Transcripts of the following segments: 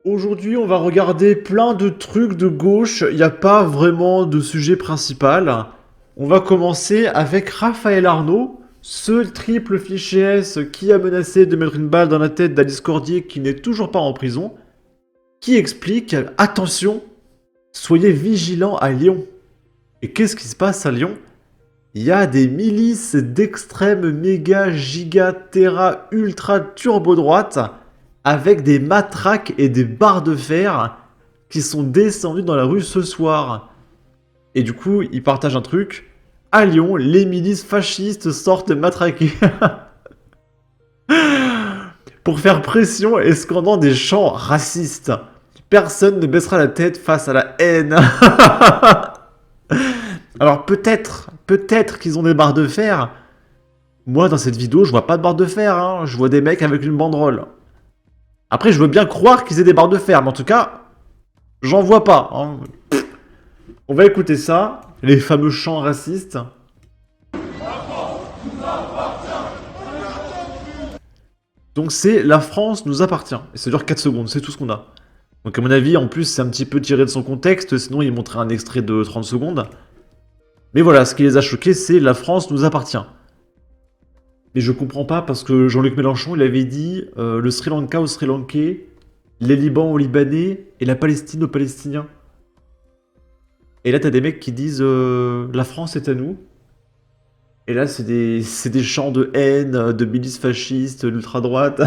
Aujourd'hui, on va regarder plein de trucs de gauche. Il n'y a pas vraiment de sujet principal. On va commencer avec Raphaël Arnaud, ce triple fiché S qui a menacé de mettre une balle dans la tête d'Alice Cordier qui n'est toujours pas en prison, qui explique, attention, soyez vigilants à Lyon. Et qu'est-ce qui se passe à Lyon? Il y a des milices d'extrême méga giga terra ultra turbo droite avec des matraques et des barres de fer qui sont descendus dans la rue ce soir. Et du coup, ils partagent un truc. À Lyon, les milices fascistes sortent matraquées pour faire pression et scandant des chants racistes. Personne ne baissera la tête face à la haine. Alors peut-être qu'ils ont des barres de fer. Moi, dans cette vidéo, je vois pas de barres de fer. Hein. Je vois des mecs avec une banderole. Après, je veux bien croire qu'ils aient des barres de fer, mais en tout cas, j'en vois pas. Hein. On va écouter ça, les fameux chants racistes. Donc c'est La France nous appartient. Et ça dure 4 secondes, c'est tout ce qu'on a. Donc à mon avis, en plus, c'est un petit peu tiré de son contexte, sinon il montrait un extrait de 30 secondes. Mais voilà, ce qui les a choqués, c'est La France nous appartient. Mais je comprends pas parce que Jean-Luc Mélenchon, il avait dit le Sri Lanka aux Sri Lankais, les Libans aux Libanais et la Palestine aux Palestiniens. Et là, t'as des mecs qui disent la France est à nous. Et là, c'est des chants de haine, de milices fascistes, d'ultra-droite.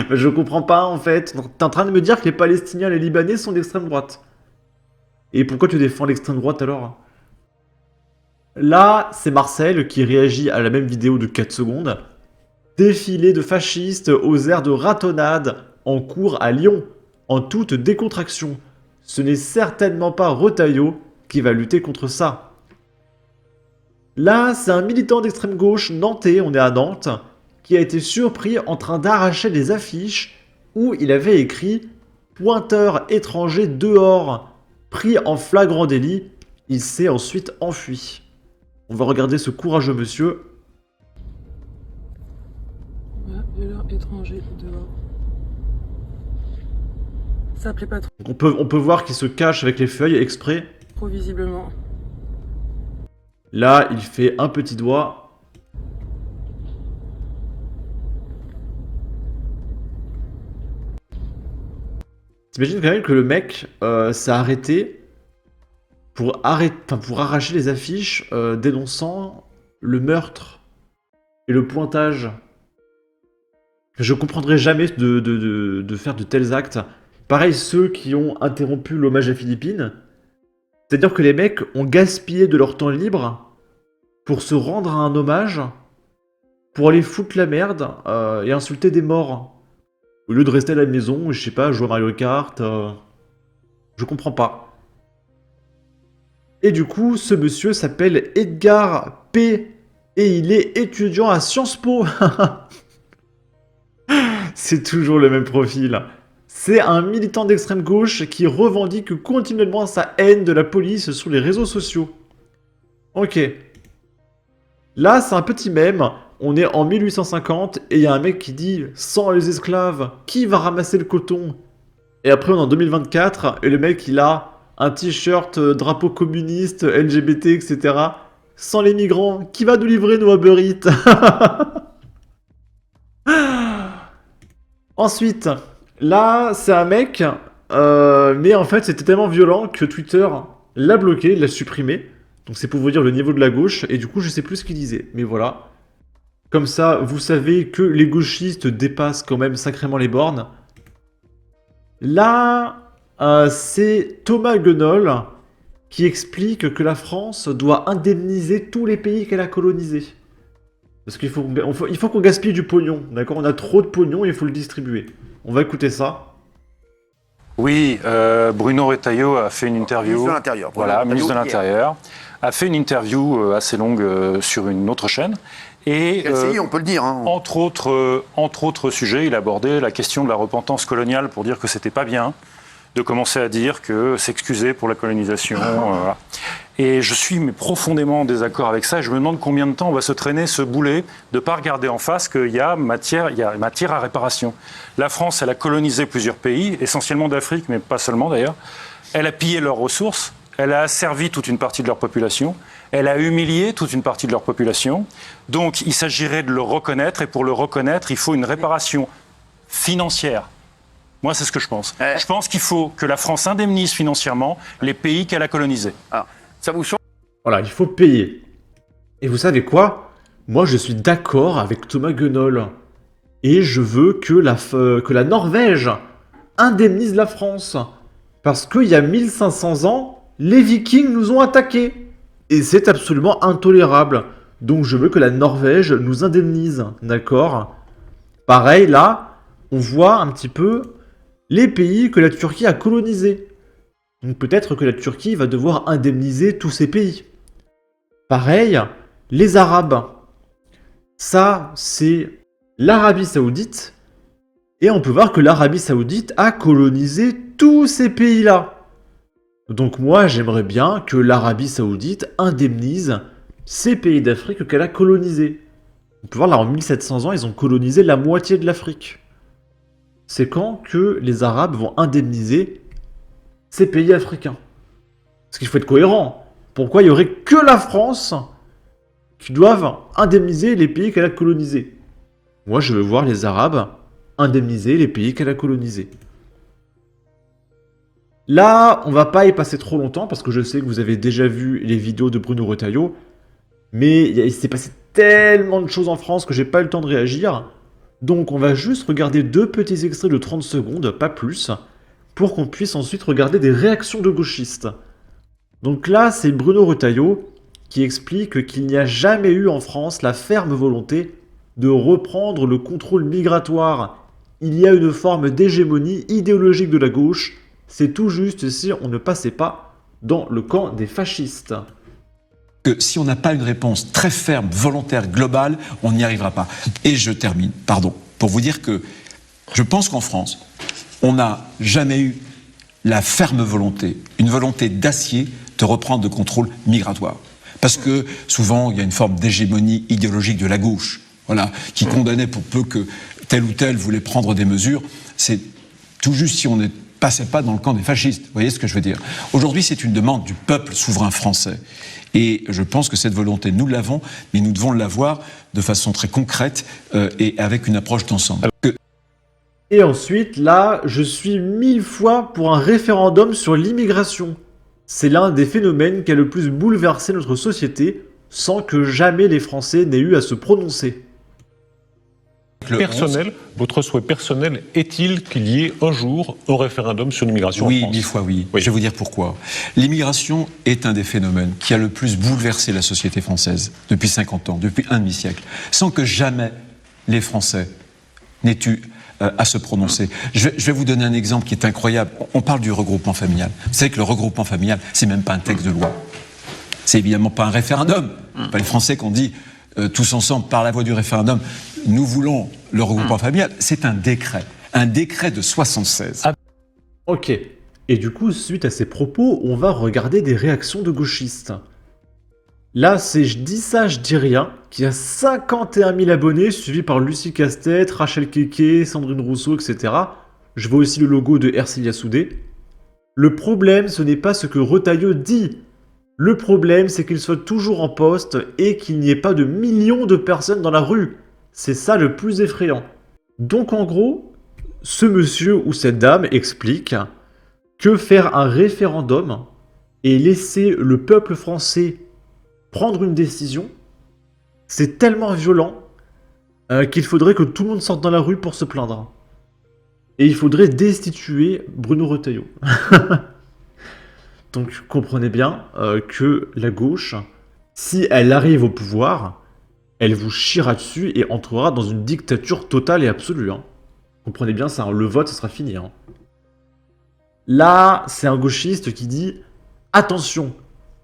Je comprends pas en fait. T'es en train de me dire que les Palestiniens et les Libanais sont d'extrême droite. Et pourquoi tu défends l'extrême droite alors? Là, c'est Marcel qui réagit à la même vidéo de 4 secondes. Défilé de fascistes aux airs de ratonnade en cours à Lyon, en toute décontraction. Ce n'est certainement pas Retailleau qui va lutter contre ça. Là, c'est un militant d'extrême gauche nantais, on est à Nantes, qui a été surpris en train d'arracher des affiches où il avait écrit « Pointeur étranger dehors ». Pris en flagrant délit, il s'est ensuite enfui. On va regarder ce courageux monsieur. Voilà, étranger dehors. Ça plaît pas Donc on peut voir qu'il se cache avec les feuilles exprès. trop visiblement. Là, il fait un petit doigt. T'imagines quand même que le mec s'est arrêté pour arracher les affiches dénonçant le meurtre et le pointage. Je comprendrai jamais de faire de tels actes. Pareil, ceux qui ont interrompu l'hommage à Philippines. C'est-à-dire que les mecs ont gaspillé de leur temps libre pour se rendre à un hommage, pour aller foutre la merde et insulter des morts. Au lieu de rester à la maison, je sais pas, jouer à Mario Kart. Je comprends pas. Et du coup, ce monsieur s'appelle Edgar P. Et il est étudiant à Sciences Po. C'est toujours le même profil. C'est un militant d'extrême gauche qui revendique continuellement sa haine de la police sur les réseaux sociaux. Ok. Là, c'est un petit mème. On est en 1850 et il y a un mec qui dit « Sans les esclaves, qui va ramasser le coton ?» Et après, on est en 2024 et le mec, il a un t-shirt drapeau communiste, LGBT, etc. « Sans les migrants, qui va nous livrer nos Uber Eats ?» Ensuite, là, c'est un mec, mais en fait, c'était tellement violent que Twitter l'a bloqué, l'a supprimé. Donc c'est pour vous dire le niveau de la gauche, et du coup, je sais plus ce qu'il disait. Mais voilà. Comme ça, vous savez que les gauchistes dépassent quand même sacrément les bornes. Là, c'est Thomas Guenol qui explique que la France doit indemniser tous les pays qu'elle a colonisés. Parce qu'il faut qu'on gaspille du pognon, d'accord? On a trop de pognon et il faut le distribuer. On va écouter ça. Oui, Bruno Retailleau a fait une interview. Ministre de l'Intérieur. Voilà, ministre de l'Intérieur. A fait une interview assez longue sur une autre chaîne. Et LCI, on peut le dire. Hein. Entre autres sujets, il abordait la question de la repentance coloniale pour dire que c'était pas bien de commencer à dire que s'excuser pour la colonisation. Voilà. Et je suis profondément en désaccord avec ça. Et je me demande combien de temps on va se traîner ce boulet de ne pas regarder en face qu'il y a matière à réparation. La France, elle a colonisé plusieurs pays, essentiellement d'Afrique, mais pas seulement d'ailleurs. Elle a pillé leurs ressources, elle a asservi toute une partie de leur population, elle a humilié toute une partie de leur population. Donc il s'agirait de le reconnaître, et pour le reconnaître, il faut une réparation financière. Moi, c'est ce que je pense. Je pense qu'il faut que la France indemnise financièrement les pays qu'elle a colonisés. Alors, ça vous change? Voilà, il faut payer. Et vous savez quoi? Moi, je suis d'accord avec Thomas Guenol. Et je veux que la Norvège indemnise la France. Parce qu'il y a 1500 ans, les Vikings nous ont attaqués. Et c'est absolument intolérable. Donc je veux que la Norvège nous indemnise, d'accord? Pareil, là, on voit un petit peu les pays que la Turquie a colonisés. Donc peut-être que la Turquie va devoir indemniser tous ces pays. Pareil, les Arabes. Ça, c'est l'Arabie Saoudite. Et on peut voir que l'Arabie Saoudite a colonisé tous ces pays-là. Donc moi, j'aimerais bien que l'Arabie Saoudite indemnise ces pays d'Afrique qu'elle a colonisés. On peut voir là, en 1700 ans, ils ont colonisé la moitié de l'Afrique. C'est quand que les Arabes vont indemniser ces pays africains? Parce qu'il faut être cohérent. Pourquoi il n'y aurait que la France qui doivent indemniser les pays qu'elle a colonisés? Moi, je veux voir les Arabes indemniser les pays qu'elle a colonisés. Là, on va pas y passer trop longtemps parce que je sais que vous avez déjà vu les vidéos de Bruno Retailleau. Mais il s'est passé tellement de choses en France que j'ai pas eu le temps de réagir. Donc on va juste regarder 2 petits extraits de 30 secondes, pas plus, pour qu'on puisse ensuite regarder des réactions de gauchistes. Donc là, c'est Bruno Retailleau qui explique qu'il n'y a jamais eu en France la ferme volonté de reprendre le contrôle migratoire. Il y a une forme d'hégémonie idéologique de la gauche. C'est tout juste si on ne passait pas dans le camp des fascistes. Que si on n'a pas une réponse très ferme, volontaire, globale, on n'y arrivera pas. Et je termine, pour vous dire que je pense qu'en France, on n'a jamais eu la ferme volonté, une volonté d'acier de reprendre le contrôle migratoire. Parce que souvent, il y a une forme d'hégémonie idéologique de la gauche, voilà, qui condamnait pour peu que tel ou tel voulait prendre des mesures. C'est tout juste si on ne passait pas dans le camp des fascistes. Vous voyez ce que je veux dire? Aujourd'hui, c'est une demande du peuple souverain français. Et je pense que cette volonté, nous l'avons, mais nous devons l'avoir de façon très concrète et avec une approche d'ensemble. Et ensuite, là, je suis 1000 fois pour un référendum sur l'immigration. C'est l'un des phénomènes qui a le plus bouleversé notre société, sans que jamais les Français n'aient eu à se prononcer. Personnel, votre souhait personnel est-il qu'il y ait un jour un référendum sur l'immigration en France? Oui, 1000 fois oui. Je vais vous dire pourquoi. L'immigration est un des phénomènes qui a le plus bouleversé la société française depuis 50 ans, depuis un demi-siècle, sans que jamais les Français n'aient eu à se prononcer. Je vais vous donner un exemple qui est incroyable. On parle du regroupement familial. Vous savez que le regroupement familial, c'est même pas un texte de loi. C'est évidemment pas un référendum. Pas les Français qui ont dit tous ensemble par la voie du référendum, nous voulons le regroupement familial. C'est un décret de 76. Ok. Et du coup, suite à ces propos, on va regarder des réactions de gauchistes. Là, c'est Je dis ça, je dis rien, qui a 51 000 abonnés, suivi par Lucie Castet, Rachel Keke, Sandrine Rousseau, etc. Je vois aussi le logo de Ercilia Soudé. Le problème, ce n'est pas ce que Retailleau dit. Le problème, c'est qu'il soit toujours en poste et qu'il n'y ait pas de millions de personnes dans la rue. C'est ça le plus effrayant. Donc en gros, ce monsieur ou cette dame explique que faire un référendum et laisser le peuple français prendre une décision, c'est tellement violent qu'il faudrait que tout le monde sorte dans la rue pour se plaindre. Et il faudrait destituer Bruno Retailleau. Donc comprenez bien que la gauche, si elle arrive au pouvoir, elle vous chiera dessus et entrera dans une dictature totale et absolue. Hein. Comprenez bien ça, hein, le vote, ça sera fini. Hein. Là, c'est un gauchiste qui dit « Attention,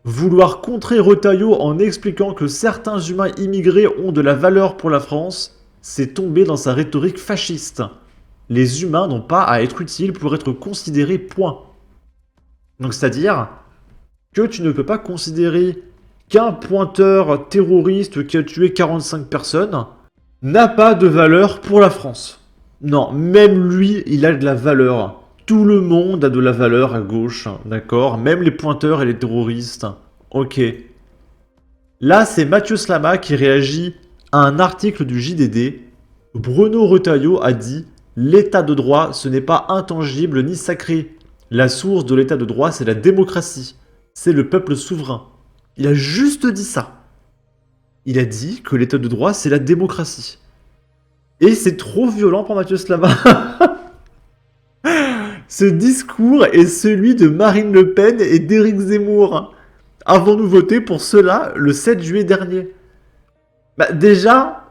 vouloir contrer Retailleau en expliquant que certains humains immigrés ont de la valeur pour la France, c'est tomber dans sa rhétorique fasciste. Les humains n'ont pas à être utiles pour être considérés, point. Donc c'est-à-dire que tu ne peux pas considérer qu'un pointeur terroriste qui a tué 45 personnes n'a pas de valeur pour la France. Non, même lui, il a de la valeur. Tout le monde a de la valeur à gauche, d'accord? Même les pointeurs et les terroristes. Ok. Là, c'est Mathieu Slama qui réagit à un article du JDD. Bruno Retailleau a dit « L'état de droit, ce n'est pas intangible ni sacré. La source de l'état de droit, c'est la démocratie. C'est le peuple souverain. » Il a juste dit ça. Il a dit que l'état de droit, c'est la démocratie. Et c'est trop violent pour Mathieu Slama. Ce discours est celui de Marine Le Pen et d'Éric Zemmour. Avons-nous voté pour cela le 7 juillet dernier? Bah déjà,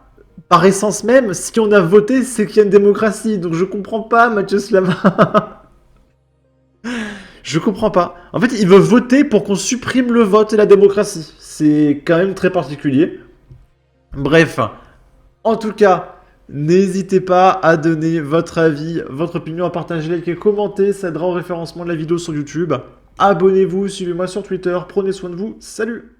par essence même, si on a voté, c'est qu'il y a une démocratie. Donc je comprends pas, Mathieu Slama. Je comprends pas. En fait, il veut voter pour qu'on supprime le vote et la démocratie. C'est quand même très particulier. Bref, en tout cas, n'hésitez pas à donner votre avis, votre opinion, à partager, liker, commenter. Ça aidera au référencement de la vidéo sur YouTube. Abonnez-vous, suivez-moi sur Twitter. Prenez soin de vous. Salut!